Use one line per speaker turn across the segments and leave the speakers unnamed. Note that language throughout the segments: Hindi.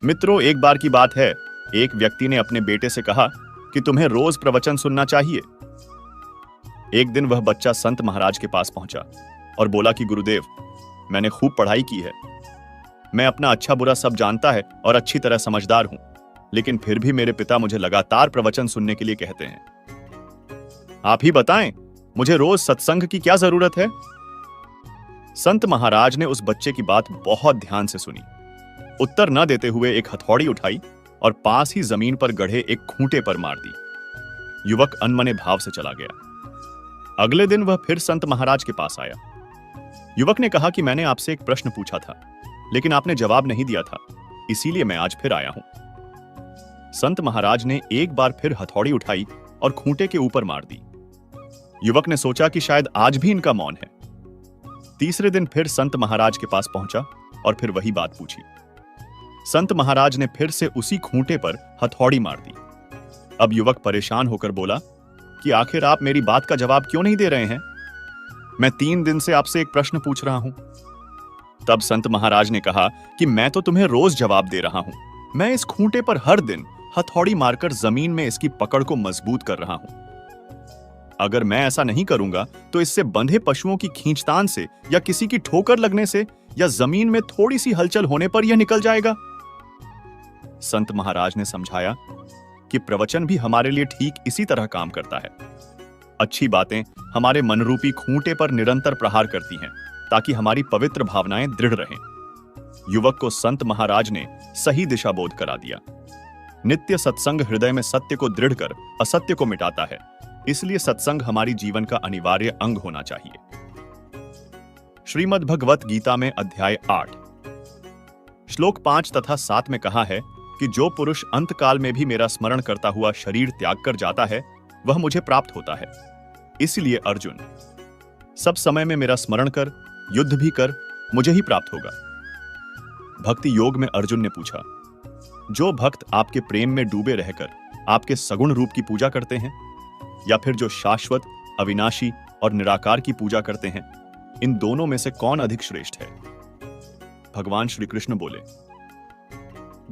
मित्रों, एक बार की बात है, एक व्यक्ति ने अपने बेटे से कहा कि तुम्हें रोज प्रवचन सुनना चाहिए। एक दिन वह बच्चा संत महाराज के पास पहुंचा और बोला कि गुरुदेव, मैंने खूब पढ़ाई की है, मैं अपना अच्छा बुरा सब जानता है और अच्छी तरह समझदार हूं, लेकिन फिर भी मेरे पिता मुझे लगातार प्रवचन सुनने के लिए कहते हैं। आप ही बताएं, मुझे रोज सत्संग की क्या जरूरत है? संत महाराज ने उस बच्चे की बात बहुत ध्यान से सुनी। उत्तर न देते हुए एक हथौड़ी उठाई और पास ही जमीन पर गढ़े एक खूंटे पर मार दी। युवक अनमने भाव से चला गया। अगले दिन वह फिर संत महाराज के पास आया। युवक ने कहा कि मैंने आपसे एक प्रश्न पूछा था, लेकिन आपने जवाब नहीं दिया था, इसीलिए मैं आज फिर आया हूं। संत महाराज ने एक बार फिर हथौड़ी उठाई और खूंटे के ऊपर मार दी। युवक ने सोचा कि शायद आज भी इनका मौन है। तीसरे दिन फिर संत महाराज के पास पहुंचा और फिर वही बात पूछी। संत महाराज ने फिर से उसी खूंटे पर हथौड़ी मार दी। अब युवक परेशान होकर बोला कि आखिर आप मेरी बात का जवाब क्यों नहीं दे रहे हैं? मैं 3 दिन से आपसे एक प्रश्न पूछ रहा हूं। तब संत महाराज ने कहा कि मैं तो तुम्हें रोज जवाब दे रहा हूं। मैं इस खूंटे पर हर दिन हथौड़ी मारकर जमीन में इसकी पकड़ को मजबूत कर रहा हूं। अगर मैं ऐसा नहीं करूंगा तो इससे बंधे पशुओं की खींचतान से या किसी की ठोकर लगने से या जमीन में थोड़ी सी हलचल होने पर यह निकल जाएगा। संत महाराज ने समझाया कि प्रवचन भी हमारे लिए ठीक इसी तरह काम करता है। अच्छी बातें हमारे मनरूपी खूंटे पर निरंतर प्रहार करती हैं, ताकि हमारी पवित्र भावनाएं दृढ़ रहें। युवक को संत महाराज ने सही दिशा बोध करा दिया। नित्य सत्संग हृदय में सत्य को दृढ़ कर असत्य को मिटाता है, इसलिए सत्संग हमारी जीवन का अनिवार्य अंग होना चाहिए। श्रीमद् भगवत गीता में अध्याय 8 श्लोक 5 तथा 7 में कहा है कि जो पुरुष अंतकाल में भी मेरा स्मरण करता हुआ शरीर त्याग कर जाता है, वह मुझे प्राप्त होता है। इसलिए अर्जुन, सब समय में मेरा स्मरण कर, युद्ध भी कर, मुझे ही प्राप्त होगा। भक्ति योग में अर्जुन ने पूछा, जो भक्त आपके प्रेम में डूबे रहकर आपके सगुण रूप की पूजा करते हैं, या फिर जो शाश्वत, अविनाशी और निराकार की पूजा करते हैं, इन दोनों में से कौन अधिक श्रेष्ठ है? भगवान श्री कृष्ण बोले,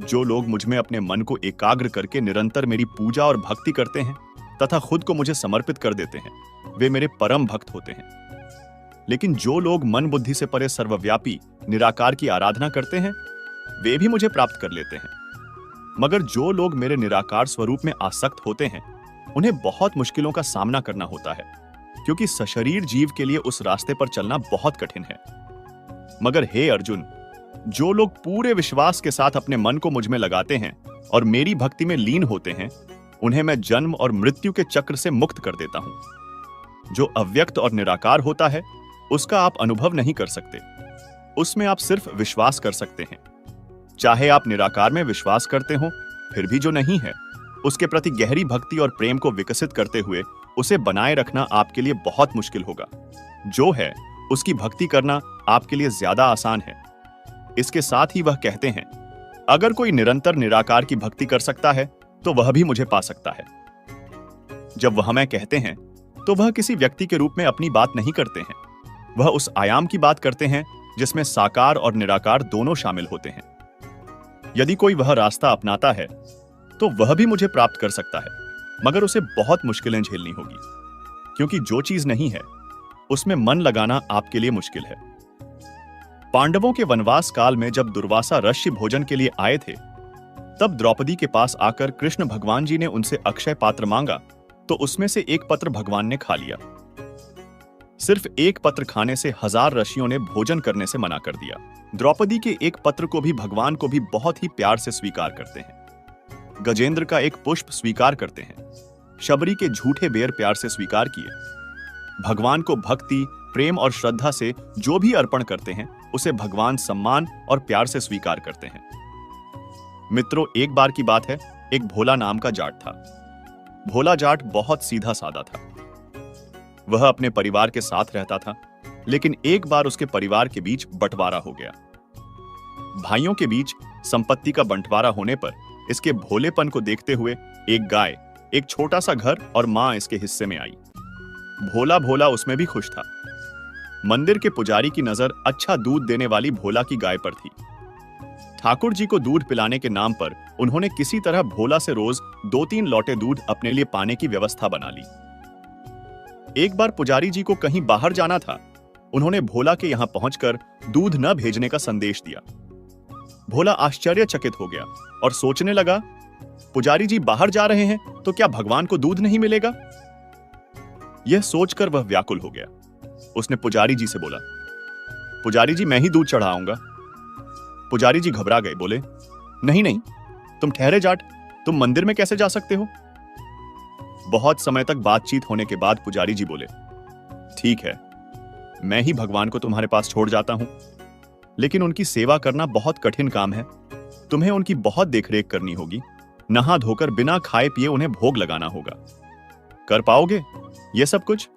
जो लोग मुझ में अपने मन को एकाग्र करके निरंतर मेरी पूजा और भक्ति करते हैं तथा खुद को मुझे समर्पित कर देते हैं, वे मेरे परम भक्त होते हैं। लेकिन जो लोग मन बुद्धि से परे सर्वव्यापी निराकार की आराधना करते हैं, वे भी मुझे प्राप्त कर लेते हैं। मगर जो लोग मेरे निराकार स्वरूप में आसक्त होते हैं, उन्हें बहुत मुश्किलों का सामना करना होता है, क्योंकि सशरीर जीव के लिए उस रास्ते पर चलना बहुत कठिन है। मगर हे अर्जुन, जो लोग पूरे विश्वास के साथ अपने मन को मुझ में लगाते हैं और मेरी भक्ति में लीन होते हैं, उन्हें मैं जन्म और मृत्यु के चक्र से मुक्त कर देता हूं। जो अव्यक्त और निराकार होता है, उसका आप अनुभव नहीं कर सकते, उसमें आप सिर्फ विश्वास कर सकते हैं। चाहे आप निराकार में विश्वास करते हो, फिर भी जो नहीं है, उसके प्रति गहरी भक्ति और प्रेम को विकसित करते हुए उसे बनाए रखना आपके लिए बहुत मुश्किल होगा। जो है, उसकी भक्ति करना आपके लिए ज्यादा आसान है। इसके साथ ही वह कहते हैं, अगर कोई निरंतर निराकार की भक्ति कर सकता है, तो वह भी मुझे पा सकता है। जब वह मैं कहते हैं, तो वह किसी व्यक्ति के रूप में अपनी बात नहीं करते हैं। वह उस आयाम की बात करते हैं जिसमें साकार और निराकार दोनों शामिल होते हैं। यदि कोई वह रास्ता अपनाता है, तो वह भी मुझे प्राप्त कर सकता है, मगर उसे बहुत मुश्किलें झेलनी होगी, क्योंकि जो चीज नहीं है, उसमें मन लगाना आपके लिए मुश्किल है। पांडवों के वनवास काल में जब दुर्वासा ऋषि भोजन के लिए आए थे, तब द्रौपदी के पास आकर कृष्ण भगवान जी ने उनसे अक्षय पात्र मांगा, तो उसमें से एक पत्र भगवान ने खा लिया। सिर्फ एक पत्र खाने से 1000 ऋषियों ने भोजन करने से मना कर दिया। द्रौपदी के एक पत्र को भी भगवान को भी बहुत ही प्यार से स्वीकार करते हैं। गजेंद्र का एक पुष्प स्वीकार करते हैं। शबरी के झूठे बेर प्यार से स्वीकार किए। भगवान को भक्ति, प्रेम और श्रद्धा से जो भी अर्पण करते हैं, उसे भगवान सम्मान और प्यार से स्वीकार करते हैं। मित्रों, एक बार की बात है, एक भोला नाम का जाट था। भोला जाट बहुत सीधा साधा था। वह अपने परिवार के साथ रहता था, लेकिन एक बार उसके परिवार के बीच बंटवारा हो गया। भाइयों के बीच संपत्ति का बंटवारा होने पर इसके भोलेपन को देखते हुए एक गाय, एक छोटा सा घर और मां इसके हिस्से में आई। भोला भोला उसमें भी खुश था। मंदिर के पुजारी की नजर अच्छा दूध देने वाली भोला की गाय पर थी। ठाकुर जी को दूध पिलाने के नाम पर उन्होंने किसी तरह भोला से रोज 2-3 लौटे दूध अपने लिए पाने की व्यवस्था बना ली। एक बार पुजारी जी को कहीं बाहर जाना था। उन्होंने भोला के यहां पहुंचकर दूध न भेजने का संदेश दिया। भोला आश्चर्यचकित हो गया और सोचने लगा, पुजारी जी बाहर जा रहे हैं तो क्या भगवान को दूध नहीं मिलेगा? यह सोचकर वह व्याकुल हो गया। उसने पुजारी जी से बोला, पुजारी जी मैं ही दूध चढ़ाऊंगा। पुजारी जी घबरा गए, बोले, नहीं नहीं, तुम ठहरे जाट, तुम मंदिर में कैसे जा सकते हो? बहुत समय तक बातचीत होने के बाद पुजारी जी बोले, ठीक है, मैं ही भगवान को तुम्हारे पास छोड़ जाता हूं, लेकिन उनकी सेवा करना बहुत कठिन काम है। तुम्हें उनकी बहुत देखरेख करनी होगी। नहा धोकर बिना खाए पिए उन्हें भोग लगाना होगा। कर पाओगे यह सब कुछ?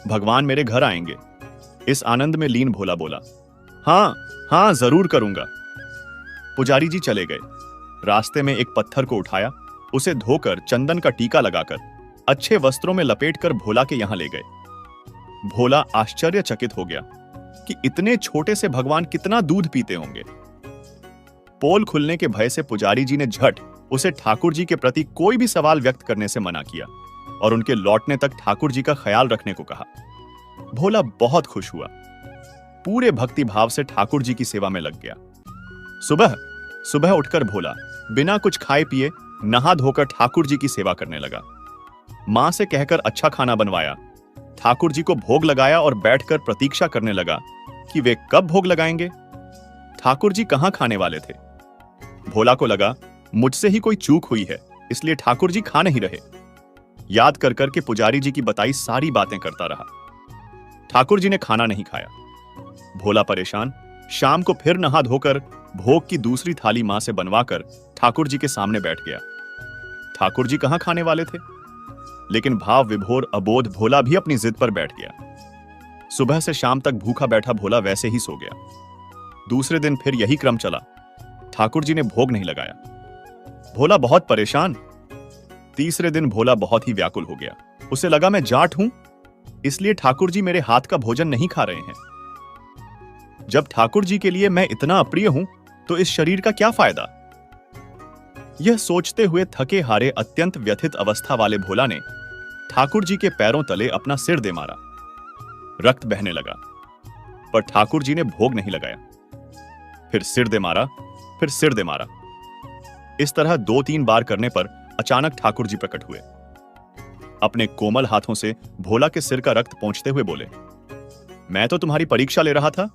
भगवान मेरे घर आएंगे। इस आनंद में लीन भोला बोला, हाँ हाँ जरूर करूंगा। पुजारी जी चले गए। रास्ते में एक पत्थर को उठाया, उसे धोकर चंदन का टीका लगाकर अच्छे वस्त्रों में लपेटकर भोला के यहां ले गए। भोला आश्चर्यचकित हो गया कि इतने छोटे से भगवान कितना दूध पीते होंगे। पोल खुलने के भय से पुजारी जी ने झट उसे ठाकुर जी के प्रति कोई भी सवाल व्यक्त करने से मना किया और उनके लौटने तक ठाकुर जी का ख्याल रखने को कहा। भोला बहुत खुश हुआ, पूरे भक्ति भाव से ठाकुर जी की सेवा में लग गया। सुबह सुबह उठकर भोला बिना कुछ खाए पिए नहा धोकर ठाकुर जी की सेवा करने लगा। मां से कहकर अच्छा खाना बनवाया, ठाकुर जी को भोग लगाया और बैठकर प्रतीक्षा करने लगा कि वे कब भोग लगाएंगे। ठाकुर जी कहां खाने वाले थे। भोला को लगा मुझसे ही कोई चूक हुई है, इसलिए ठाकुर जी खा नहीं रहे। याद कर करके पुजारी जी की बताई सारी बातें करता रहा। ठाकुर जी ने खाना नहीं खाया। भोला परेशान शाम को फिर नहा धोकर भोग की दूसरी थाली मां से बनवाकर ठाकुर जी के सामने बैठ गया। ठाकुर जी कहां खाने वाले थे, लेकिन भाव विभोर अबोध भोला भी अपनी जिद पर बैठ गया। सुबह से शाम तक भूखा बैठा भोला वैसे ही सो गया। दूसरे दिन फिर यही क्रम चला। ठाकुर जी ने भोग नहीं लगाया। भोला बहुत परेशान। तीसरे दिन भोला बहुत ही व्याकुल हो गया। उसे लगा मैं जाट हूं, इसलिए ठाकुर जी मेरे हाथ का भोजन नहीं खा रहे हैं। जब ठाकुर जी के लिए मैं इतना अप्रिय हूं तो इस शरीर का क्या फायदा? यह सोचते हुए थके हारे अत्यंत व्यथित अवस्था वाले भोला ने ठाकुर जी के पैरों तले अपना सिर दे मारा। रक्त बहने लगा, पर ठाकुर जी ने भोग नहीं लगाया। फिर सिर दे मारा, फिर सिर दे मारा। इस तरह 2-3 बार करने पर अचानक ठाकुर जी प्रकट हुए। अपने कोमल हाथों से भोला के सिर का रक्त पोंछते हुए बोले, मैं तो तुम्हारी परीक्षा ले रहा था।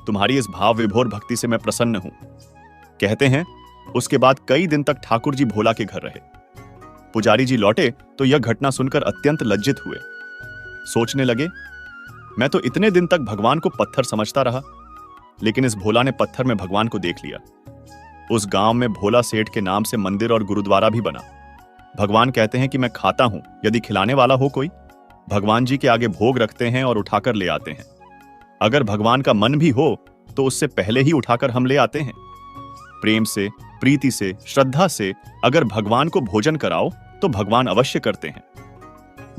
तुम्हारी इस भाव विभोर भक्ति से मैं प्रसन्न हूं। कहते हैं उसके बाद कई दिन तक ठाकुर जी भोला के घर रहे। पुजारी जी लौटे तो यह घटना सुनकर अत्यंत लज्जित हुए। सोचने लगे, मैं तो इतने दिन तक भगवान को पत्थर समझता रहा, लेकिन इस भोला ने पत्थर में भगवान को देख लिया। उस गांव में भोला सेठ के नाम से मंदिर और गुरुद्वारा भी बना। भगवान कहते हैं कि मैं खाता हूं, यदि खिलाने वाला हो कोई। भगवान जी के आगे भोग रखते हैं और उठाकर ले आते हैं। अगर भगवान का मन भी हो तो उससे पहले ही उठाकर हम ले आते हैं। प्रेम से, प्रीति से, श्रद्धा से अगर भगवान को भोजन कराओ तो भगवान अवश्य करते हैं।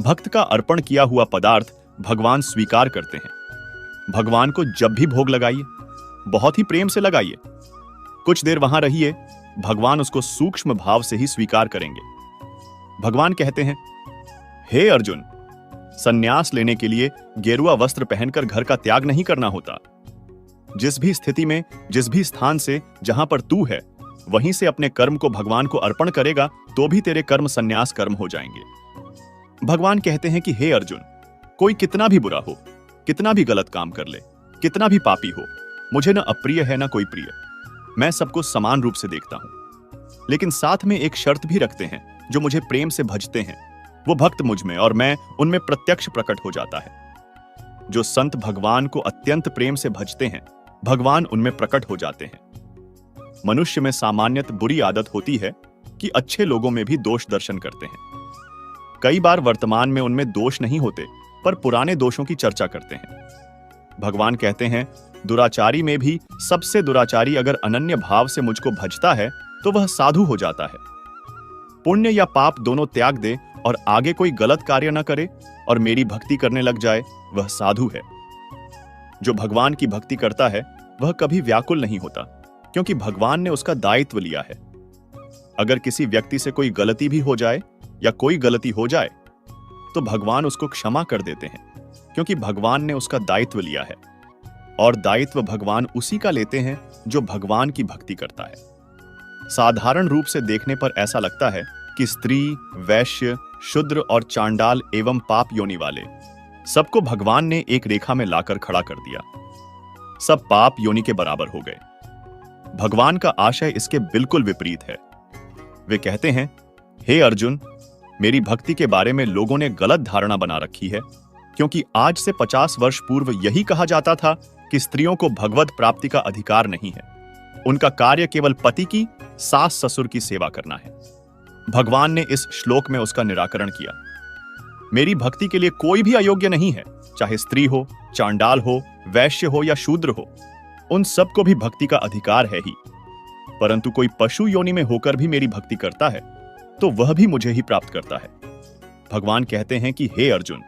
भक्त का अर्पण किया हुआ पदार्थ भगवान स्वीकार करते हैं। भगवान को जब भी भोग लगाइए, बहुत ही प्रेम से लगाइए। कुछ देर वहां रहिए, भगवान उसको सूक्ष्म भाव से ही स्वीकार करेंगे। भगवान कहते हैं, हे अर्जुन, संन्यास लेने के लिए गेरुआ वस्त्र पहनकर घर का त्याग नहीं करना होता। जिस भी स्थिति में, जिस भी स्थान से जहां पर तू है, वहीं से अपने कर्म को भगवान को अर्पण करेगा तो भी तेरे कर्म संन्यास कर्म हो जाएंगे। भगवान कहते हैं कि हे अर्जुन, कोई कितना भी बुरा हो, कितना भी गलत काम कर ले, कितना भी पापी हो, मुझे न अप्रिय है न कोई प्रिय। मैं सबको समान रूप से देखता हूं, लेकिन साथ में एक शर्त भी रखते हैं। जो मुझे प्रेम से भजते हैं वो भक्त मुझ में और मैं उनमें प्रत्यक्ष प्रकट हो जाता है। जो संत भगवान को अत्यंत प्रेम से भजते हैं, भगवान उनमें प्रकट हो जाते हैं। मनुष्य में सामान्यत बुरी आदत होती है कि अच्छे लोगों में भी दोष दर्शन करते हैं। कई बार वर्तमान में उनमें दोष नहीं होते, पर पुराने दोषों की चर्चा करते हैं। भगवान कहते हैं, दुराचारी में भी सबसे दुराचारी अगर अनन्य भाव से मुझको भजता है तो वह साधु हो जाता है। पुण्य या पाप दोनों त्याग दे और आगे कोई गलत कार्य न करे और मेरी भक्ति करने लग जाए, वह साधु है। जो भगवान की भक्ति करता है वह कभी व्याकुल नहीं होता, क्योंकि भगवान ने उसका दायित्व लिया है। अगर किसी व्यक्ति से कोई गलती भी हो जाए या कोई गलती हो जाए तो भगवान उसको क्षमा कर देते हैं, क्योंकि भगवान ने उसका दायित्व लिया है। और दायित्व भगवान उसी का लेते हैं जो भगवान की भक्ति करता है। साधारण रूप से देखने पर ऐसा लगता है कि स्त्री, वैश्य, शूद्र और चांडाल एवं पाप योनि वाले सबको भगवान ने एक रेखा में लाकर खड़ा कर दिया। सब पाप योनि के बराबर हो गए। भगवान का आशय इसके बिल्कुल विपरीत है। वे कहते हैं, हे अर्जुन, मेरी भक्ति के बारे में लोगों ने गलत धारणा बना रखी है, क्योंकि आज से 50 वर्ष पूर्व यही कहा जाता था कि स्त्रियों को भगवत प्राप्ति का अधिकार नहीं है। उनका कार्य केवल पति की, सास ससुर की सेवा करना है। भगवान ने इस श्लोक में उसका निराकरण किया। मेरी भक्ति के लिए कोई भी अयोग्य नहीं है, चाहे स्त्री हो, चांडाल हो, वैश्य हो या शूद्र हो। उन सबको भी भक्ति का अधिकार है ही। परंतु कोई पशु योनि में होकर भी मेरी भक्ति करता है तो वह भी मुझे ही प्राप्त करता है। भगवान कहते हैं कि हे अर्जुन,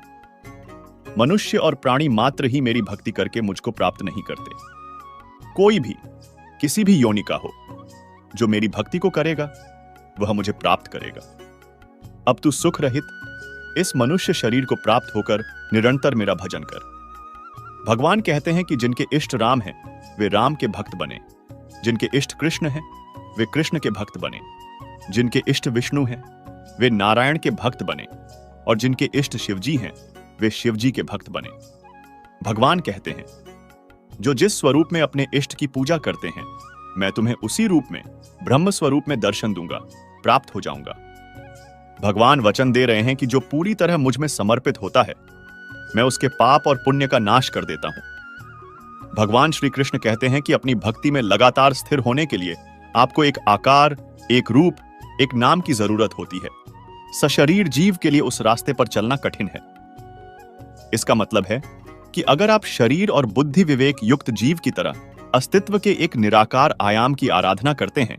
मनुष्य और प्राणी मात्र ही मेरी भक्ति करके मुझको प्राप्त नहीं करते। कोई भी किसी भी योनि का हो, जो मेरी भक्ति को करेगा वह मुझे प्राप्त करेगा। अब तू सुख रहित इस मनुष्य शरीर को प्राप्त होकर निरंतर मेरा भजन कर। भगवान कहते हैं कि जिनके इष्ट राम हैं वे राम के भक्त बने, जिनके इष्ट कृष्ण हैं वे कृष्ण के भक्त बने, जिनके इष्ट विष्णु हैं वे नारायण के भक्त बने, और जिनके इष्ट शिवजी हैं वे शिवजी के भक्त बने। भगवान कहते हैं, जो जिस स्वरूप में अपने इष्ट की पूजा करते हैं मैं तुम्हें उसी रूप में ब्रह्म स्वरूप में दर्शन दूंगा, प्राप्त हो जाऊंगा। भगवान वचन दे रहे हैं कि जो पूरी तरह मुझ में समर्पित होता है मैं उसके पाप और पुण्य का नाश कर देता हूं। भगवान श्री कृष्ण कहते हैं कि अपनी भक्ति में लगातार स्थिर होने के लिए आपको एक आकार, एक रूप, एक नाम की जरूरत होती है। सशरीर जीव के लिए उस रास्ते पर चलना कठिन है। इसका मतलब है कि अगर आप शरीर और बुद्धि विवेक युक्त जीव की तरह अस्तित्व के एक निराकार आयाम की आराधना करते हैं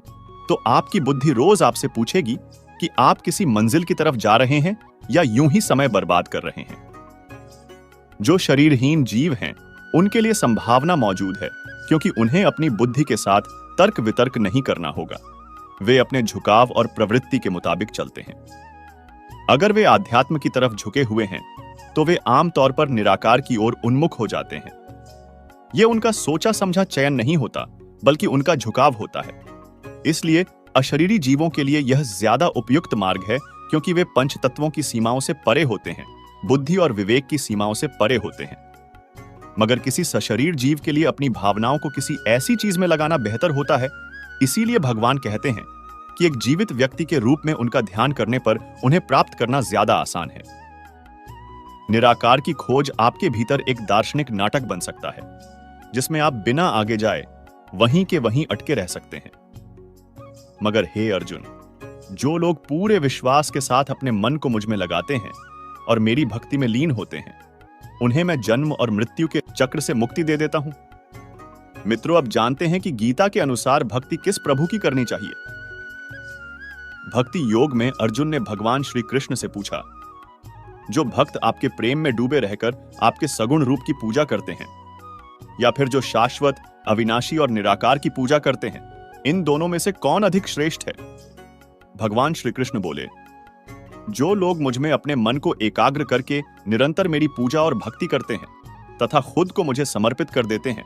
तो आपकी बुद्धि रोज आपसे पूछेगी कि आप किसी मंजिल की तरफ जा रहे हैं या यूं ही समय बर्बाद कर रहे हैं। जो शरीरहीन जीव हैं उनके लिए संभावना मौजूद है, क्योंकि उन्हें अपनी बुद्धि के साथ तर्क वितर्क नहीं करना होगा। वे अपने झुकाव और प्रवृत्ति के मुताबिक चलते हैं। अगर वे आध्यात्म की तरफ झुके हुए हैं तो वे आमतौर पर निराकार की ओर उन्मुख हो जाते हैं। यह उनका सोचा समझा चयन नहीं होता, बल्कि उनका झुकाव होता है। इसलिए अशरीरी जीवों के लिए यह ज्यादा उपयुक्त मार्ग है, क्योंकि वे पंच तत्वों की सीमाओं से परे होते हैं, बुद्धि और विवेक की सीमाओं से परे होते हैं। मगर किसी सशरीर जीव के लिए अपनी भावनाओं को किसी ऐसी चीज में लगाना बेहतर होता है। इसीलिए भगवान कहते हैं कि एक जीवित व्यक्ति के रूप में उनका ध्यान करने पर उन्हें प्राप्त करना ज्यादा आसान है। निराकार की खोज आपके भीतर एक दार्शनिक नाटक बन सकता है, जिसमें आप बिना आगे जाए वहीं के वहीं अटके रह सकते हैं। मगर हे अर्जुन, जो लोग पूरे विश्वास के साथ अपने मन को मुझ में लगाते हैं और मेरी भक्ति में लीन होते हैं, उन्हें मैं जन्म और मृत्यु के चक्र से मुक्ति दे देता हूं। मित्रों, अब जानते हैं कि गीता के अनुसार भक्ति किस प्रभु की करनी चाहिए। भक्ति योग में अर्जुन ने भगवान श्री कृष्ण से पूछा, जो भक्त आपके प्रेम में डूबे रहकर आपके सगुण रूप की पूजा करते हैं, या फिर जो शाश्वत, अविनाशी और निराकार की पूजा करते हैं, इन दोनों में से कौन अधिक श्रेष्ठ है? भगवान श्री कृष्ण बोले, जो लोग मुझ में अपने मन को एकाग्र करके निरंतर मेरी पूजा और भक्ति करते हैं तथा खुद को मुझे समर्पित कर देते हैं,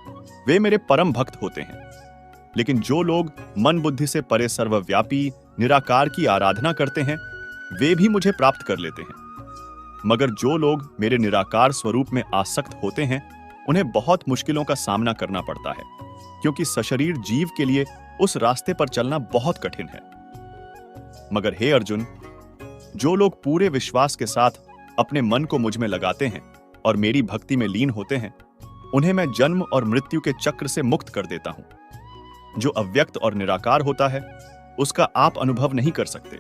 वे मेरे परम भक्त होते हैं। लेकिन जो लोग मन बुद्धि से परे सर्वव्यापी निराकार की आराधना करते हैं, वे भी मुझे प्राप्त कर लेते हैं। मगर जो लोग मेरे निराकार स्वरूप में आसक्त होते हैं, उन्हें बहुत मुश्किलों का सामना करना पड़ता है, क्योंकि सशरीर जीव के लिए उस रास्ते पर चलना बहुत कठिन है। मगर हे अर्जुन, जो लोग पूरे विश्वास के साथ अपने मन को मुझ में लगाते हैं और मेरी भक्ति में लीन होते हैं, उन्हें मैं जन्म और मृत्यु के चक्र से मुक्त कर देता हूं। जो अव्यक्त और निराकार होता है, उसका आप अनुभव नहीं कर सकते।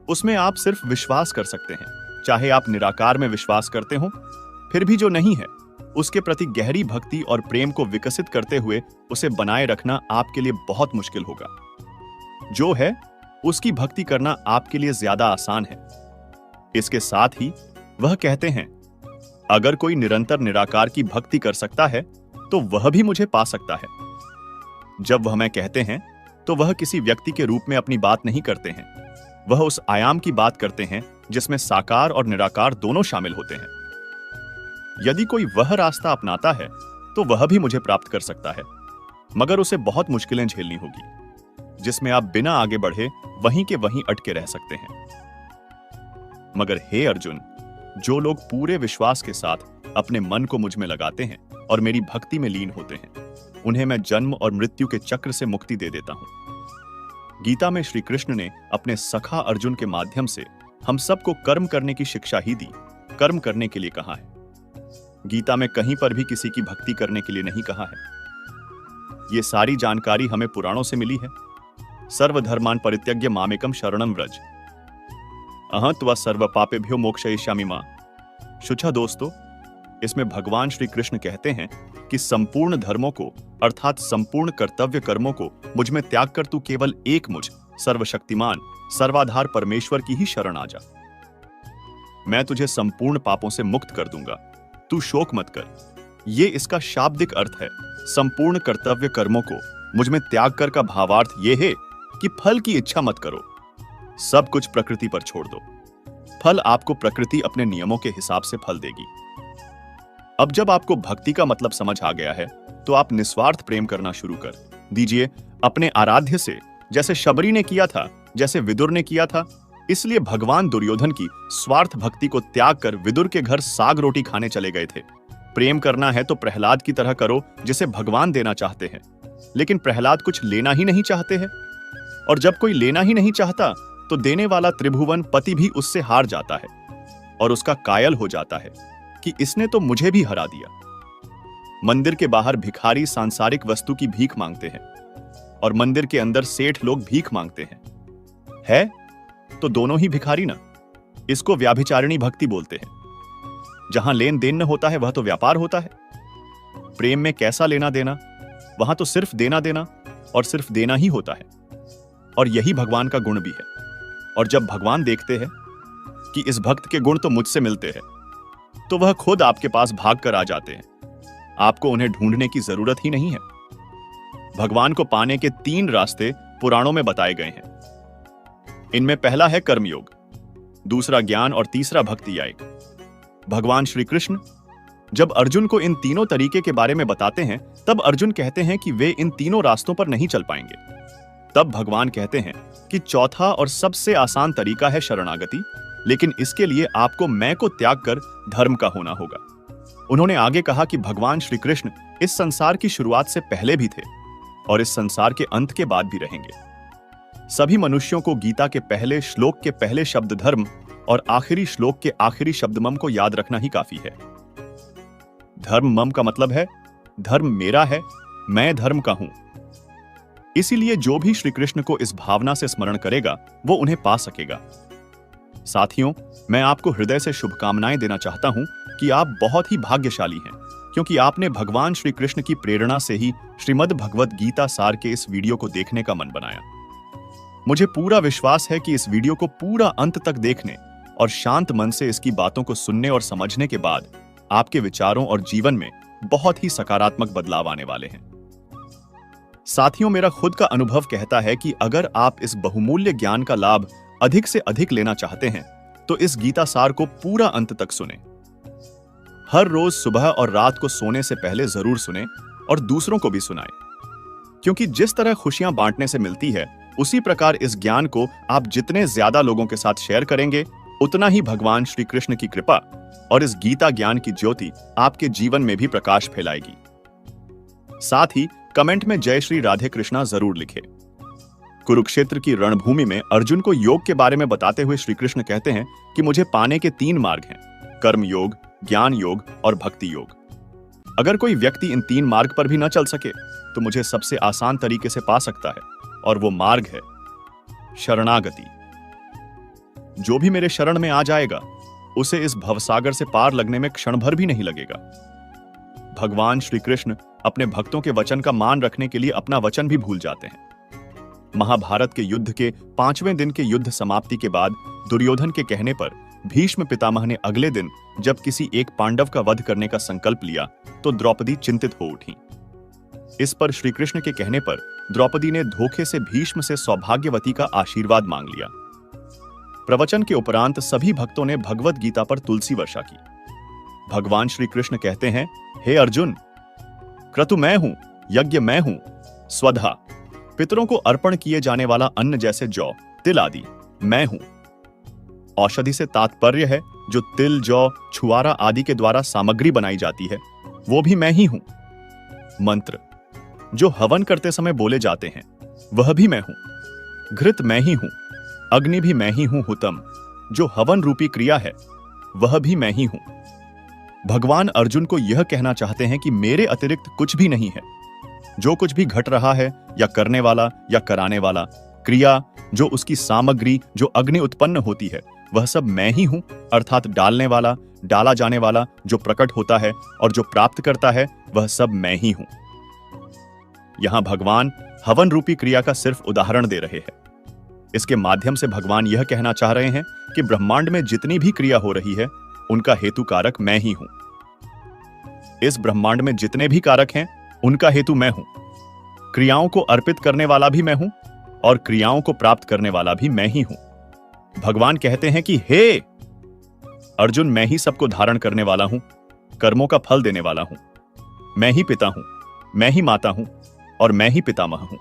उसमें आप सिर्फ विश्वास कर सकते हैं। चाहे आप निराकार में विश्वास करते हो, फिर भी जो नहीं है उसके प्रति गहरी भक्ति और प्रेम को विकसित करते हुए उसे बनाए रखना आपके लिए बहुत मुश्किल होगा। जो है उसकी भक्ति करना आपके लिए ज्यादा आसान है। इसके साथ ही वह कहते हैं, अगर कोई निरंतर निराकार की भक्ति कर सकता है तो वह भी मुझे पा सकता है। जब वह मैं कहते हैं तो वह किसी व्यक्ति के रूप में अपनी बात नहीं करते हैं, वह उस आयाम की बात करते हैं जिसमें साकार और निराकार दोनों शामिल होते हैं। यदि कोई वह रास्ता अपनाता है तो वह भी मुझे प्राप्त कर सकता है, मगर उसे बहुत मुश्किलें झेलनी होगी, जिसमें आप बिना आगे बढ़े वहीं के वहीं अटके रह सकते हैं। मगर हे अर्जुन, जो लोग पूरे विश्वास के साथ अपने मन को मुझ में लगाते हैं और मेरी भक्ति में लीन होते हैं, उन्हें मैं जन्म और मृत्यु के चक्र से मुक्ति दे देता हूं। गीता में श्री कृष्ण ने अपने सखा अर्जुन के माध्यम से हम सबको कर्म करने की शिक्षा ही दी, कर्म करने के लिए कहा है। गीता में कहीं पर भी किसी की भक्ति करने के लिए नहीं कहा है। ये सारी जानकारी हमें पुराणों से मिली है। सर्वधर्मान् परित्यज्य मामेकं शरणं व्रज, अहं त्वा सर्व पापेभ्यो मोक्षयिष्यामि मां। शुचा दोस्तों, इसमें भगवान श्री कृष्ण कहते हैं कि संपूर्ण धर्मों को अर्थात संपूर्ण कर्तव्य कर्मों को मुझ में त्याग कर तू केवल एक मुझ सर्वशक्तिमान सर्वाधार परमेश्वर की ही शरण आ जा। मैं तुझे संपूर्ण पापों से मुक्त कर दूंगा, तू शोक मत कर। ये इसका शाब्दिक अर्थ है। संपूर्ण कर्तव्य कर्मों को मुझ में त्याग कर का भावार्थ यह है कि फल की इच्छा मत करो, सब कुछ प्रकृति पर छोड़ दो। फल आपको प्रकृति अपने नियमों के हिसाब से फल देगी। अब जब आपको भक्ति का मतलब समझ आ गया है तो आप निस्वार्थ प्रेम करना शुरू कर दीजिए अपने आराध्य से, जैसे शबरी ने किया था, जैसे विदुर ने किया था। इसलिए भगवान दुर्योधन की स्वार्थ भक्ति को त्याग कर विदुर के घर साग रोटी खाने चले गए थे। प्रेम करना है तो प्रहलाद की तरह करो, जिसे भगवान देना चाहते हैं, लेकिन प्रहलाद कुछ लेना ही नहीं चाहते हैं। और जब कोई लेना ही नहीं चाहता तो देने वाला त्रिभुवन पति भी उससे हार जाता है और उसका कायल हो जाता है कि इसने तो मुझे भी हरा दिया। मंदिर के बाहर भिखारी सांसारिक वस्तु की भीख मांगते हैं और मंदिर के अंदर सेठ लोग भीख मांगते हैं। है तो दोनों ही भिखारी ना। इसको व्याभिचारिणी भक्ति बोलते हैं। जहां लेन देन न होता है वह तो व्यापार होता है। प्रेम में कैसा लेना देना, वहां तो सिर्फ देना देना और सिर्फ देना ही होता है। और यही भगवान का गुण भी है। और जब भगवान देखते हैं कि इस भक्त के गुण तो मुझसे मिलते हैं, तो वह खुद आपके पास भाग कर आ जाते हैं। आपको उन्हें ढूंढने की जरूरत ही नहीं है। भगवान को पाने के 3 रास्ते पुराणों में बताए गए हैं। इनमें पहला है कर्मयोग, दूसरा ज्ञान और तीसरा भक्ति योग। भगवान श्री कृष्ण जब अर्जुन को इन तीनों तरीके के बारे में बताते हैं, तब अर्जुन कहते हैं कि वे इन तीनों रास्तों पर नहीं चल पाएंगे। तब भगवान कहते हैं कि चौथा और सबसे आसान तरीका है शरणागति, लेकिन इसके लिए आपको मैं को त्याग कर धर्म का होना होगा। उन्होंने आगे कहा कि भगवान श्री कृष्ण इस संसार की शुरुआत से पहले भी थे और इस संसार के अंत के बाद भी रहेंगे। सभी मनुष्यों को गीता के पहले श्लोक के पहले शब्द धर्म और आखिरी श्लोक के आखिरी शब्द मम को याद रखना ही काफी है। धर्म मम का मतलब है धर्म मेरा है, मैं धर्म का हूं। इसीलिए जो भी श्री कृष्ण को इस भावना से स्मरण करेगा वो उन्हें पा सकेगा। साथियों, मैं आपको हृदय से शुभकामनाएं देना चाहता हूं कि आप बहुत ही भाग्यशाली हैं, क्योंकि आपने भगवान श्री कृष्ण की प्रेरणा से ही श्रीमद् भगवत गीता सार के इस वीडियो को देखने का मन बनाया। मुझे पूरा विश्वास है कि इस वीडियो को पूरा अंत तक देखने और शांत मन से इसकी बातों को सुनने और समझने के बाद आपके विचारों और जीवन में बहुत ही सकारात्मक बदलाव आने वाले हैं। साथियों, मेरा खुद का अनुभव कहता है कि अगर आप इस बहुमूल्य ज्ञान का लाभ अधिक से अधिक लेना चाहते हैं तो इस गीता सार को पूरा अंत तक सुनें। हर रोज सुबह और रात को सोने से पहले जरूर सुनें और दूसरों को भी सुनाएं, क्योंकि जिस तरह खुशियां बांटने से मिलती है, उसी प्रकार इस ज्ञान को आप जितने ज्यादा लोगों के साथ शेयर करेंगे, उतना ही भगवान श्री कृष्ण की कृपा और इस गीता ज्ञान की ज्योति आपके जीवन में भी प्रकाश फैलाएगी। साथ ही कमेंट में जय श्री राधे कृष्णा जरूर लिखें। कुरुक्षेत्र की रणभूमि में अर्जुन को योग के बारे में बताते हुए श्री कृष्ण कहते हैं कि मुझे पाने के 3 मार्ग हैं, कर्म योग, ज्ञान योग और भक्ति योग। अगर कोई व्यक्ति इन 3 मार्ग पर भी न चल सके तो मुझे सबसे आसान तरीके से पा सकता है, और वो मार्ग है शरणागति। जो भी मेरे शरण में आ जाएगा उसे इस भवसागर से पार लगने में क्षण भर भी नहीं लगेगा। भगवान श्री कृष्ण अपने भक्तों के वचन का मान रखने के लिए अपना वचन भी भूल जाते हैं। महाभारत के युद्ध के 5वें दिन के युद्ध समाप्ति के बाद दुर्योधन के कहने पर भीष्म पितामह ने अगले दिन जब किसी एक पांडव का वध करने का संकल्प लिया तो द्रौपदी चिंतित हो उठी। इस पर श्री कृष्ण के कहने पर द्रौपदी ने धोखे से भीष्म से सौभाग्यवती का आशीर्वाद मांग लिया। प्रवचन के उपरांत सभी भक्तों ने भगवत गीता पर तुलसी वर्षा की। भगवान श्री कृष्ण कहते हैं, हे अर्जुन, क्रतु मैं हूं, यज्ञ मैं हूं, स्वधा पितरों को अर्पण किए जाने वाला अन्न जैसे जौ, तिल आदि मैं हूं। औषधि से तात्पर्य है जो तिल, जौ, छुआरा आदि के द्वारा सामग्री बनाई जाती है, वो भी मैं ही हूं। मंत्र जो हवन करते समय बोले जाते हैं, वह भी मैं हूं। घृत मैं ही हूं, अग्नि भी मैं ही हूं। हुतम जो हवन रूपी क्रिया है, वह भी मैं ही हूं। भगवान अर्जुन को यह कहना चाहते हैं कि मेरे अतिरिक्त कुछ भी नहीं है। जो कुछ भी घट रहा है या करने वाला या कराने वाला, क्रिया जो उसकी सामग्री जो अग्नि उत्पन्न होती है, वह सब मैं ही हूं। अर्थात डालने वाला, डाला जाने वाला, जो प्रकट होता है और जो प्राप्त करता है, वह सब मैं ही हूं। यहां भगवान हवन रूपी क्रिया का सिर्फ उदाहरण दे रहे हैं। इसके माध्यम से भगवान यह कहना चाह रहे हैं कि ब्रह्मांड में जितनी भी क्रिया हो रही है, उनका हेतु कारक मैं ही हूं। इस ब्रह्मांड में जितने भी कारक हैं, उनका हेतु मैं हूं। क्रियाओं को अर्पित करने वाला भी मैं हूं और क्रियाओं को प्राप्त करने वाला भी मैं ही हूं। भगवान कहते हैं कि हे अर्जुन, मैं ही सबको धारण करने वाला हूं, कर्मों का फल देने वाला हूं। मैं ही पिता हूं, मैं ही माता हूं और मैं ही पितामह हूं।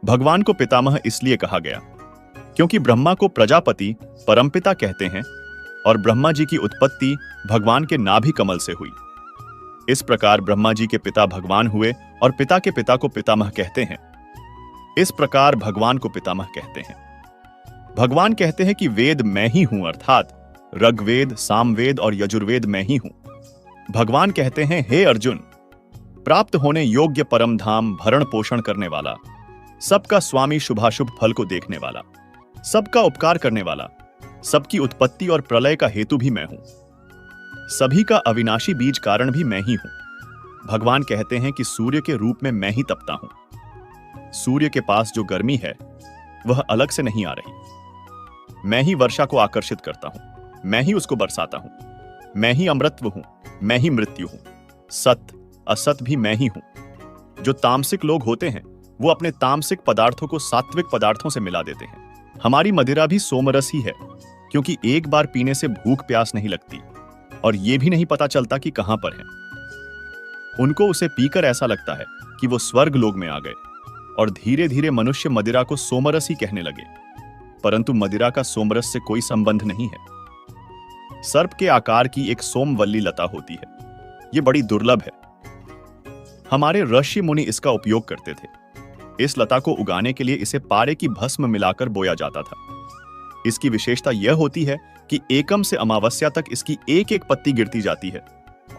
भगवान को पितामह इसलिए कहा गया क्योंकि ब्रह्मा को प्रजापति परमपिता कहते हैं और ब्रह्मा जी की उत्पत्ति भगवान के नाभि कमल से हुई। इस प्रकार ब्रह्मा जी के पिता भगवान हुए और पिता के पिता को पितामह कहते हैं। इस प्रकार भगवान को पितामह कहते हैं। भगवान कहते हैं कि वेद मैं ही हूं, अर्थात ऋग्वेद, सामवेद और यजुर्वेद मैं ही हूं। भगवान कहते हैं, हे अर्जुन, प्राप्त होने योग्य परम धाम भरण पोषण करने वाला, सबका स्वामी, शुभाशुभ फल को देखने वाला, सबका उपकार करने वाला, सबकी उत्पत्ति और प्रलय का हेतु भी मैं हूं। सभी का अविनाशी बीज कारण भी मैं ही हूं। भगवान कहते हैं कि सूर्य के रूप में मैं ही तपता हूं। सूर्य के पास जो गर्मी है, वह अलग से नहीं आ रही। मैं ही वर्षा को आकर्षित करता हूं, मैं ही उसको बरसाता हूं। मैं ही अमृतत्व हूं, मैं ही मृत्यु हूं। सत्य असत भी मैं ही हूं। जो तामसिक लोग होते हैं, वो अपने तामसिक पदार्थों को सात्विक पदार्थों से मिला देते हैं। हमारी मदिरा भी सोमरस ही है, क्योंकि एक बार पीने से भूख प्यास नहीं लगती और ये भी नहीं पता चलता कि कहां पर है। उनको उसे पीकर ऐसा लगता है कि वो स्वर्ग लोक में आ गए और धीरे धीरे मनुष्य मदिरा को सोमरस ही कहने लगे, परंतु मदिरा का सोमरस से कोई संबंध नहीं है। सर्प के आकार की एक सोमवल्ली लता होती है, ये बड़ी दुर्लभ है। हमारे ऋषि मुनि इसका उपयोग करते थे। इस लता को उगाने के लिए इसे पारे की भस्म मिलाकर बोया जाता था। इसकी विशेषता यह होती है कि एकम से अमावस्या तक इसकी एक एक पत्ती गिरती जाती है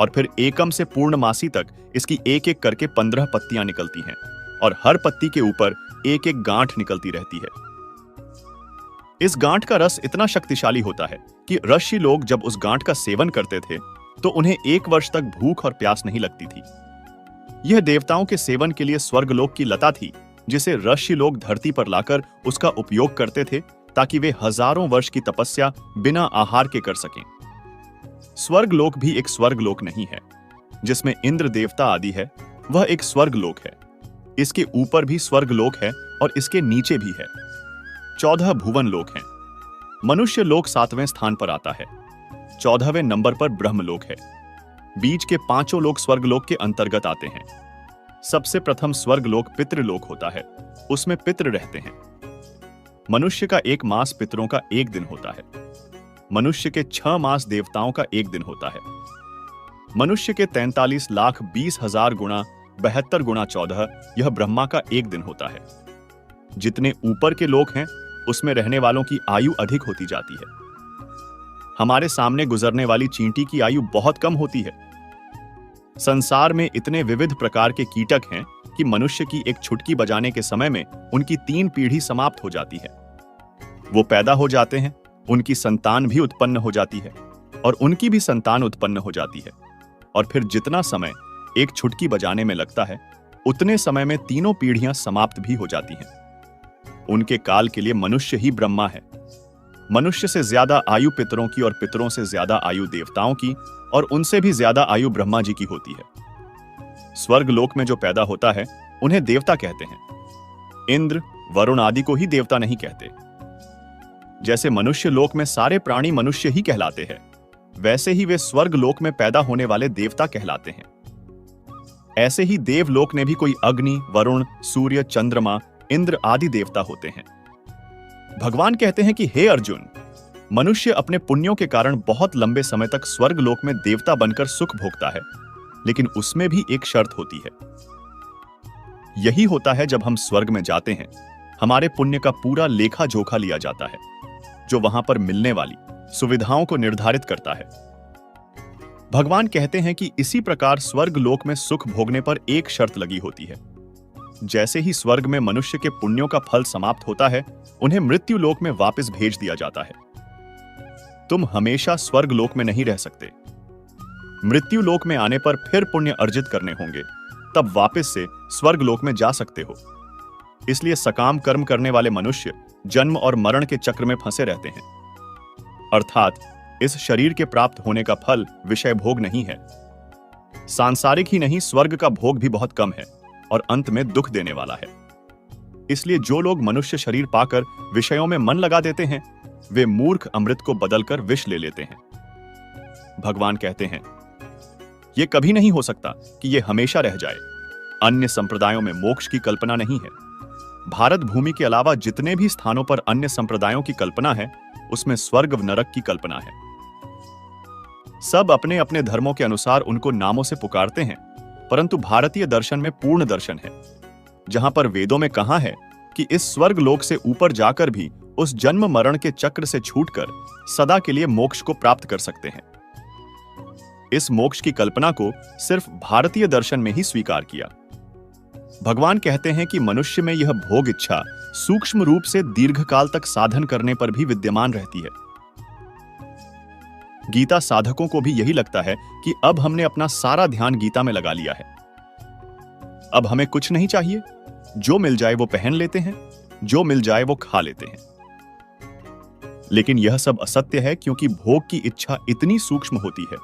और फिर एकम से पूर्णमासी तक इसकी एक एक करके 15 पत्तियां निकलती हैं और हर पत्ती के ऊपर एक एक गांठ निकलती रहती है। इस गांठ का रस इतना शक्तिशाली होता है कि ऋषि लोग जब उस गांठ का सेवन करते थे तो उन्हें 1 वर्ष तक भूख और प्यास नहीं लगती थी। यह देवताओं के सेवन के लिए स्वर्गलोक की लता थी, जिसे ऋषि लोग धरती पर लाकर उसका उपयोग करते थे ताकि वे हजारों वर्ष की तपस्या बिना आहार के कर सकें। स्वर्गलोक भी एक स्वर्गलोक नहीं है जिसमें इंद्र देवता आदि है, वह एक स्वर्गलोक है। इसके ऊपर भी स्वर्गलोक है और इसके नीचे भी है। 14 भुवन लोक हैं। मनुष्य लोक 7वें स्थान पर आता है। 14वें नंबर पर ब्रह्मलोक है। बीच के 5 लोक स्वर्गलोक के अंतर्गत आते हैं। सबसे प्रथम स्वर्गलोक पितृलोक होता है, उसमें पितृ रहते हैं। मनुष्य का 1 मास पितरों का 1 दिन होता है। मनुष्य के 6 मास देवताओं का 1 दिन होता है। मनुष्य के 43,20,000 गुणा 72 गुणा 14, यह ब्रह्मा का 1 दिन होता है। जितने ऊपर के लोक हैं, उसमें रहने वालों की आयु अधिक होती जाती है। हमारे सामने गुजरने वाली चींटी की आयु बहुत कम होती है। संसार में इतने विविध प्रकार के कीटक हैं कि मनुष्य की एक छुटकी बजाने के समय में उनकी 3 पीढ़ी समाप्त हो जाती है। वो पैदा हो जाते हैं, उनकी संतान भी उत्पन्न हो जाती है और उनकी भी संतान उत्पन्न हो जाती है, और फिर जितना समय एक छुटकी बजाने में लगता है, उतने समय में तीनों पीढ़ियां समाप्त भी हो जाती हैं। उनके काल के लिए मनुष्य ही ब्रह्मा है। मनुष्य से ज्यादा आयु पितरों की और पितरों से ज्यादा आयु देवताओं की और उनसे भी ज्यादा आयु ब्रह्मा जी की होती है। स्वर्ग लोक में जो पैदा होता है उन्हें देवता कहते हैं। इंद्र, वरुण आदि को ही देवता नहीं कहते। जैसे मनुष्य लोक में सारे प्राणी मनुष्य ही कहलाते हैं, वैसे ही वे स्वर्ग लोक में पैदा होने वाले देवता कहलाते हैं। ऐसे ही देवलोक में भी कोई अग्नि, वरुण, सूर्य, चंद्रमा, इंद्र आदि देवता होते हैं। भगवान कहते हैं कि हे अर्जुन, मनुष्य अपने पुण्यों के कारण बहुत लंबे समय तक स्वर्ग लोक में देवता बनकर सुख भोगता है, लेकिन उसमें भी एक शर्त होती है। यही होता है जब हम स्वर्ग में जाते हैं, हमारे पुण्य का पूरा लेखा जोखा लिया जाता है, जो वहां पर मिलने वाली सुविधाओं को निर्धारित करता है। भगवान कहते हैं कि इसी प्रकार स्वर्ग लोक में सुख भोगने पर एक शर्त लगी होती है। जैसे ही स्वर्ग में मनुष्य के पुण्यों का फल समाप्त होता है, उन्हें मृत्यु लोक में वापस भेज दिया जाता है। तुम हमेशा स्वर्ग लोक में नहीं रह सकते। मृत्यु लोक में आने पर फिर पुण्य अर्जित करने होंगे, तब वापस से स्वर्ग लोक में जा सकते हो। इसलिए सकाम कर्म करने वाले मनुष्य जन्म और मरण के चक्र में फंसे रहते हैं। अर्थात इस शरीर के प्राप्त होने का फल विषय भोग नहीं है। सांसारिक ही नहीं, स्वर्ग का भोग भी बहुत कम है और अंत में दुख देने वाला है। इसलिए जो लोग मनुष्य शरीर पाकर विषयों में मन लगा देते हैं, वे मूर्ख अमृत को बदलकर विष ले लेते हैं। भगवान कहते हैं, यह कभी नहीं हो सकता कि यह हमेशा रह जाए। अन्य संप्रदायों में मोक्ष की कल्पना नहीं है। भारत भूमि के अलावा जितने भी स्थानों पर अन्य संप्रदायों की कल्पना है, उसमें स्वर्ग व नरक की कल्पना है। सब अपने अपने धर्मों के अनुसार उनको नामों से पुकारते हैं, परंतु भारतीय दर्शन में पूर्ण दर्शन है, जहां पर वेदों में कहा है कि इस स्वर्ग लोक से ऊपर जाकर भी उस जन्म मरण के चक्र से छूटकर सदा के लिए मोक्ष को प्राप्त कर सकते हैं। इस मोक्ष की कल्पना को सिर्फ भारतीय दर्शन में ही स्वीकार किया। भगवान कहते हैं कि मनुष्य में यह भोग इच्छा सूक्ष्म रूप से दीर्घकाल तक साधन करने पर भी विद्यमान रहती है। गीता साधकों को भी यही लगता है कि अब हमने अपना सारा ध्यान गीता में लगा लिया है, अब हमें कुछ नहीं चाहिए, जो मिल जाए वो पहन लेते हैं, जो मिल जाए वो खा लेते हैं। लेकिन यह सब असत्य है, क्योंकि भोग की इच्छा इतनी सूक्ष्म होती है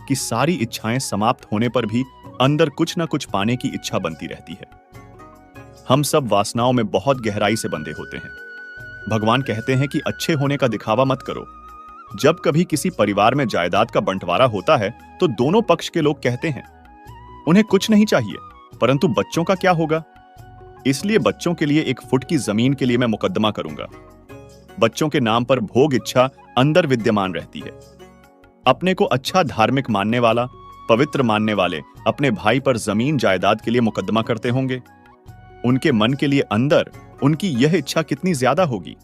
कि सारी इच्छाएं समाप्त होने पर भी अंदर कुछ न कुछ पाने की इच्छा बनती रहती है। हम सब वासनाओं में बहुत गहराई से बंधे होते हैं। भगवान कहते हैं कि अच्छे होने का दिखावा मत करो। जब कभी किसी परिवार में जायदाद का बंटवारा होता है, तो दोनों पक्ष के लोग कहते हैं उन्हें कुछ नहीं चाहिए, परंतु बच्चों का क्या होगा? इसलिए बच्चों के लिए 1 फुट की जमीन के लिए मैं मुकदमा करूंगा। बच्चों के नाम पर भोग इच्छा अंदर विद्यमान रहती है। अपने को अच्छा धार्मिक मानने वाला, पवित्र मानने वाले अपने भाई पर जमीन जायदाद के लिए मुकदमा करते होंगे। उनके मन के लिए अंदर उनकी यह इच्छा कितनी ज्यादा होगी।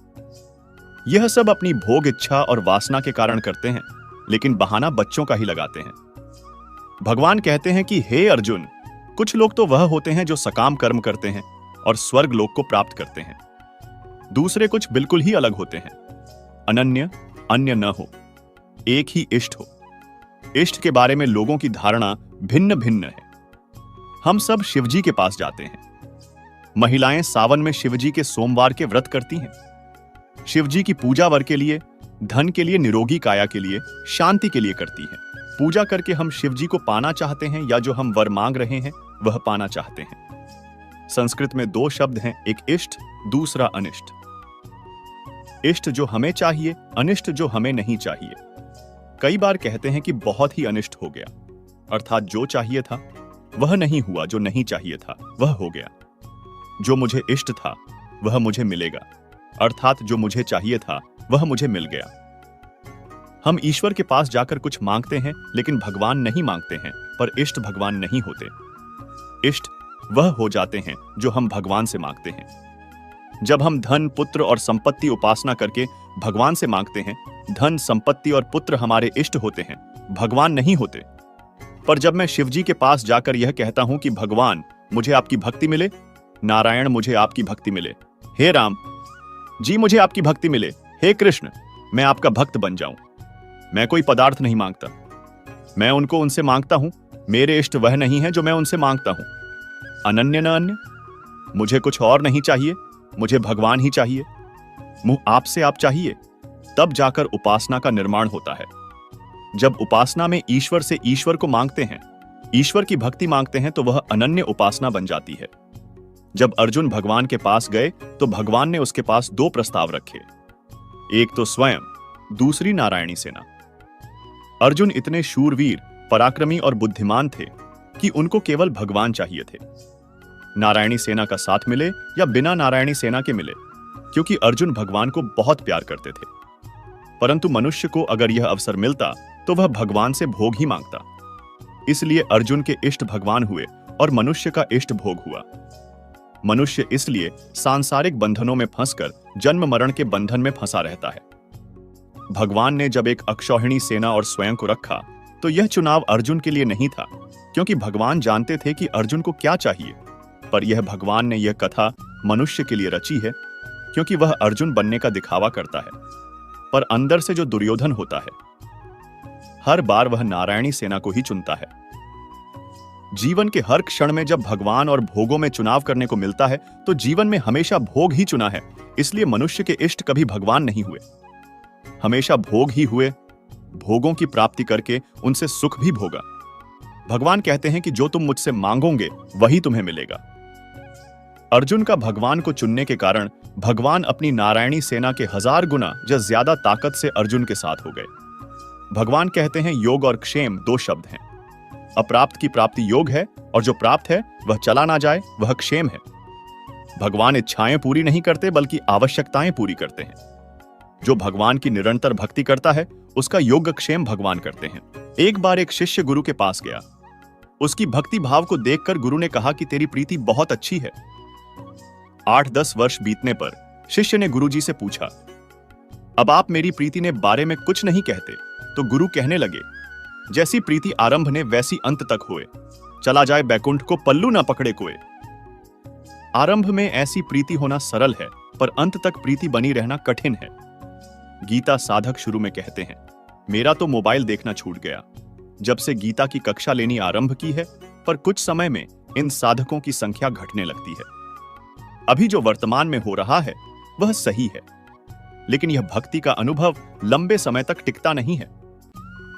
यह सब अपनी भोग इच्छा और वासना के कारण करते हैं, लेकिन बहाना बच्चों का ही लगाते हैं। भगवान कहते हैं कि हे अर्जुन, कुछ लोग तो वह होते हैं जो सकाम कर्म करते हैं और स्वर्ग लोक को प्राप्त करते हैं। दूसरे कुछ बिल्कुल ही अलग होते हैं। अनन्य, अन्य न हो, एक ही इष्ट हो। इष्ट के बारे में लोगों की धारणा भिन्न भिन्न है। हम सब शिवजी के पास जाते हैं। महिलाएं सावन में शिवजी के सोमवार के व्रत करती हैं। शिवजी की पूजा वर के लिए, धन के लिए, निरोगी काया के लिए, शांति के लिए करती हैं। पूजा करके हम शिवजी को पाना चाहते हैं, या जो हम वर मांग रहे हैं वह पाना चाहते हैं। संस्कृत में 2 शब्द हैं, एक इष्ट, दूसरा अनिष्ट। इष्ट जो हमें चाहिए, अनिष्ट जो हमें नहीं चाहिए। कई बार कहते हैं कि बहुत ही अनिष्ट हो गया, अर्थात जो चाहिए था वह नहीं हुआ, जो नहीं चाहिए था वह हो गया। जो मुझे इष्ट था वह मुझे मिलेगा, अर्थात जो मुझे चाहिए था वह मुझे मिल गया। हम ईश्वर के पास जाकर कुछ मांगते हैं, लेकिन भगवान नहीं मांगते हैं, पर इष्ट भगवान नहीं होते। इष्ट वह हो जाते हैं जो हम भगवान से मांगते हैं। जब हम धन, पुत्र और संपत्ति उपासना करके भगवान से मांगते हैं, धन, संपत्ति और पुत्र हमारे इष्ट होते हैं, भगवान नहीं होते। पर जब मैं शिवजी के पास जाकर यह कहता हूं कि भगवान मुझे आपकी भक्ति मिले, नारायण मुझे आपकी भक्ति मिले, हे राम जी मुझे आपकी भक्ति मिले, हे कृष्ण मैं आपका भक्त बन जाऊं। मैं कोई पदार्थ नहीं मांगता, मैं उनसे मांगता हूं। मेरे इष्ट वह नहीं है जो मैं उनसे मांगता हूं। अनन्य न अन्य, मुझे कुछ और नहीं चाहिए, मुझे भगवान ही चाहिए। मुंह आपसे आप चाहिए, तब जाकर उपासना का निर्माण होता है। जब उपासना में ईश्वर से ईश्वर को मांगते हैं, ईश्वर की भक्ति मांगते हैं तो वह अनन्य उपासना बन जाती है। जब अर्जुन भगवान के पास गए तो भगवान ने उसके पास दो प्रस्ताव रखे, एक तो स्वयं, दूसरी नारायणी सेना। अर्जुन इतने शूरवीर, पराक्रमी और बुद्धिमान थे कि उनको केवल भगवान चाहिए थे। नारायणी सेना का साथ मिले या बिना नारायणी सेना के मिले, क्योंकि अर्जुन भगवान को बहुत प्यार करते थे। परंतु मनुष्य को अगर यह अवसर मिलता तो वह भगवान से भोग ही मांगता। इसलिए अर्जुन के इष्ट भगवान हुए और मनुष्य का इष्ट भोग हुआ। मनुष्य इसलिए सांसारिक बंधनों में फंसकर जन्म मरण के बंधन में फंसा रहता है। भगवान ने जब एक अक्षौहिणी सेना और स्वयं को रखा तो यह चुनाव अर्जुन के लिए नहीं था, क्योंकि भगवान जानते थे कि अर्जुन को क्या चाहिए। पर यह भगवान ने यह कथा मनुष्य के लिए रची है, क्योंकि वह अर्जुन बनने का दिखावा करता है, पर अंदर से जो दुर्योधन होता है, हर बार वह नारायणी सेना को ही चुनता है। जीवन के हर क्षण में जब भगवान और भोगों में चुनाव करने को मिलता है तो जीवन में हमेशा भोग ही चुना है। इसलिए मनुष्य के इष्ट कभी भगवान नहीं हुए, हमेशा भोग ही हुए। भोगों की प्राप्ति करके उनसे सुख भी भोगा। भगवान कहते हैं कि जो तुम मुझसे मांगोगे वही तुम्हें मिलेगा। अर्जुन का भगवान को चुनने के कारण भगवान अपनी नारायणी सेना के 1000 गुना या ज्यादा ताकत से अर्जुन के साथ हो गए। भगवान कहते हैं योग और क्षेम दो शब्द हैं। अप्राप्त की प्राप्ति योग है और जो प्राप्त है वह चला ना जाए वह क्षेम है। भगवान इच्छाएं पूरी नहीं करते बल्कि आवश्यकताएं पूरी करते हैं। जो भगवान की निरंतर भक्ति करता है उसका योगक्षेम भगवान करते हैं। एक बार एक शिष्य गुरु के पास गया। उसकी भक्ति भाव को देखकर गुरु ने कहा कि तेरी प्रीति बहुत अच्छी है। 8-10 वर्ष बीतने पर शिष्य ने गुरुजी से पूछा, अब आप मेरी प्रीति ने बारे में कुछ नहीं कहते? तो गुरु कहने लगे, जैसी प्रीति आरंभ ने वैसी अंत तक होए, चला जाए बैकुंठ को पल्लू न पकड़े कोई। आरंभ में ऐसी प्रीति होना सरल है, पर अंत तक प्रीति बनी रहना कठिन है। गीता साधक शुरू में कहते हैं, मेरा तो मोबाइल देखना छूट गया जब से गीता की कक्षा लेनी आरंभ की है, पर कुछ समय में इन साधकों की संख्या घटने लगती है। अभी जो वर्तमान में हो रहा है वह सही है, लेकिन यह भक्ति का अनुभव लंबे समय तक टिकता नहीं है।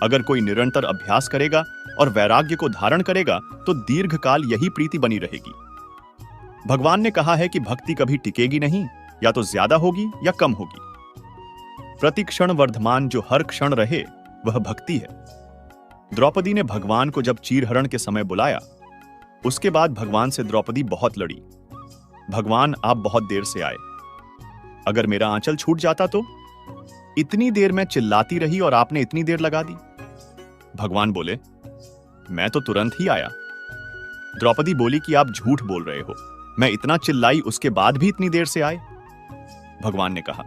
अगर कोई निरंतर अभ्यास करेगा और वैराग्य को धारण करेगा तो दीर्घकाल यही प्रीति बनी रहेगी। भगवान ने कहा है कि भक्ति कभी टिकेगी नहीं, या तो ज्यादा होगी या कम होगी। प्रति क्षण वर्धमान जो हर क्षण रहे वह भक्ति है। द्रौपदी ने भगवान को जब चीरहरण के समय बुलाया, उसके बाद भगवान से द्रौपदी बहुत लड़ी। भगवान आप बहुत देर से आए, अगर मेरा आंचल छूट जाता तो? इतनी देर मैं चिल्लाती रही और आपने इतनी देर लगा दी। भगवान बोले, मैं तो तुरंत ही आया। द्रौपदी बोली कि आप झूठ बोल रहे हो, मैं इतना चिल्लाई उसके बाद भी इतनी देर से आए। भगवान ने कहा,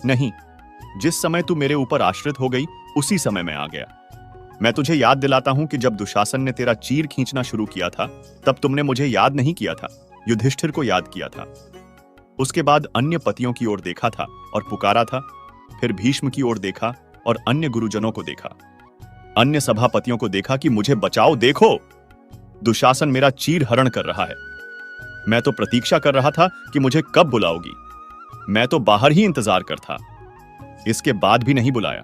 नहीं, जिस समय तू मेरे ऊपर आश्रित हो गई उसी समय मैं आ गया। मैं तुझे याद दिलाता हूं कि जब दुशासन ने तेरा चीर खींचना शुरू किया था तब तुमने मुझे याद नहीं किया था, युधिष्ठिर को याद किया था। उसके बाद अन्य पतियों की ओर देखा था और पुकारा था, फिर भीष्म की ओर देखा और अन्य गुरुजनों को देखा, अन्य सभापतियों को देखा कि मुझे बचाओ, देखो दुशासन मेरा चीर हरण कर रहा है। मैं तो प्रतीक्षा कर रहा था कि मुझे कब बुलाओगी। मैं तो बाहर ही इंतजार कर था, इसके बाद भी नहीं बुलाया।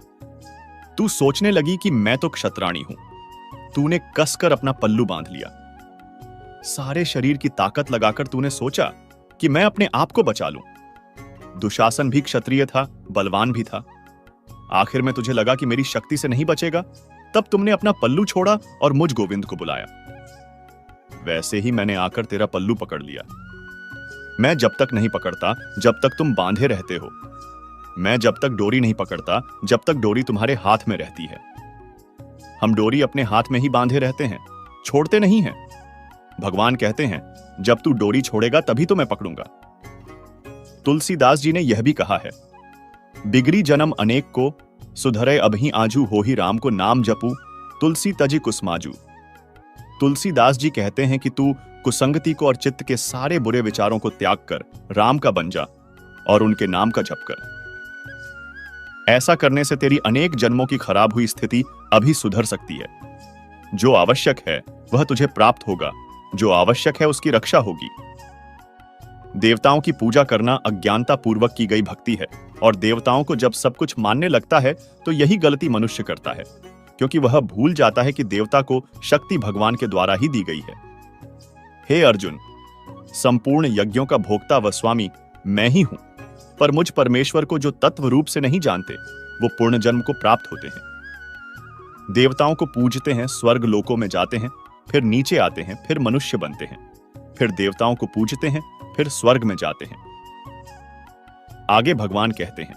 तू सोचने लगी कि मैं तो क्षत्राणी हूं। तूने कसकर अपना पल्लू बांध लिया। सारे शरीर की ताकत लगाकर तूने सोचा कि मैं अपने आप को बचा लूं। दुशासन भी क्षत्रिय था, बलवान भी था। आखिर में तुझे लगा कि मेरी शक्ति से नहीं बचेगा, तब तुमने अपना पल्लू छोड़ा और मुझ गोविंद को बुलाया। वैसे ही मैंने आकर तेरा पल्लू पकड़ लिया। मैं जब तक नहीं पकड़ता जब तक तुम बांधे रहते हो। मैं जब तक डोरी नहीं पकड़ता जब तक डोरी तुम्हारे हाथ में रहती है। हम डोरी अपने हाथ में ही बांधे रहते हैं, छोड़ते नहीं हैं। भगवान कहते हैं, जब तू डोरी छोड़ेगा तभी तो मैं पकड़ूंगा। तुलसीदास जी ने यह भी कहा है, बिगड़ी जन्म अनेक को, सुधरे अभी आजू हो ही राम को नाम जपू, तुलसी तजी कुसमाजू। तुलसीदास जी कहते हैं कि तू कुसंगति को और चित्त के सारे बुरे विचारों को त्याग कर राम का बन जा और उनके नाम का जप कर। ऐसा करने से तेरी अनेक जन्मों की खराब हुई स्थिति अभी सुधर सकती है। जो आवश्यक है वह तुझे प्राप्त होगा, जो आवश्यक है उसकी रक्षा होगी। देवताओं की पूजा करना अज्ञानता पूर्वक की गई भक्ति है, और देवताओं को जब सब कुछ मानने लगता है तो यही गलती मनुष्य करता है। क्योंकि वह भूल जाता है कि देवता को शक्ति भगवान के द्वारा ही दी गई है। हे अर्जुन, संपूर्ण यज्ञों का भोक्ता व स्वामी मैं ही हूं, पर मुझ परमेश्वर को जो तत्व रूप से नहीं जानते वो पूर्ण जन्म को प्राप्त होते हैं। देवताओं को पूजते हैं, स्वर्ग लोकों में जाते हैं, फिर नीचे आते हैं, फिर मनुष्य बनते हैं, फिर देवताओं को पूजते हैं, फिर स्वर्ग में जाते हैं। आगे भगवान कहते हैं,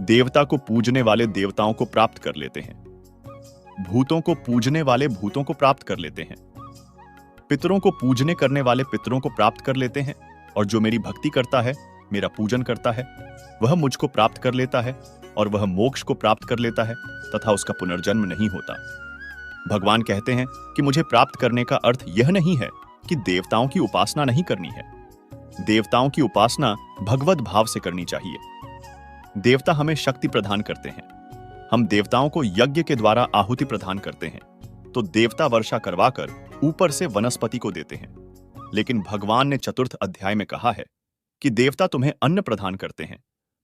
देवता को पूजने वाले देवताओं को प्राप्त कर लेते हैं, भूतों को पूजने वाले भूतों को प्राप्त कर लेते हैं, पितरों को पूजने करने वाले पितरों को प्राप्त कर लेते हैं, और जो मेरी भक्ति करता है, मेरा पूजन करता है, वह मुझको प्राप्त कर लेता है, और वह मोक्ष को प्राप्त कर लेता है तथा उसका पुनर्जन्म नहीं होता। भगवान कहते हैं कि मुझे प्राप्त करने का अर्थ यह नहीं है कि देवताओं की उपासना नहीं करनी है। देवताओं की उपासना भगवत भाव से करनी चाहिए। देवता हमें शक्ति प्रदान करते हैं। हम देवताओं को यज्ञ के द्वारा आहुति प्रदान करते हैं, तो देवता वर्षा करवाकर ऊपर से वनस्पति को देते हैं। लेकिन भगवान ने चतुर्थ अध्याय में कहा है कि देवता तुम्हें अन्न प्रदान करते हैं,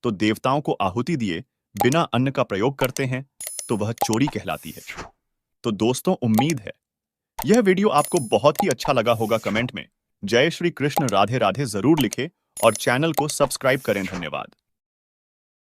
तो देवताओं को आहुति दिए बिना अन्न का प्रयोग करते हैं तो वह चोरी कहलाती है। तो दोस्तों, उम्मीद है यह वीडियो आपको बहुत ही अच्छा लगा होगा। कमेंट में जय श्री कृष्ण राधे राधे जरूर लिखें और चैनल को सब्सक्राइब करें। धन्यवाद।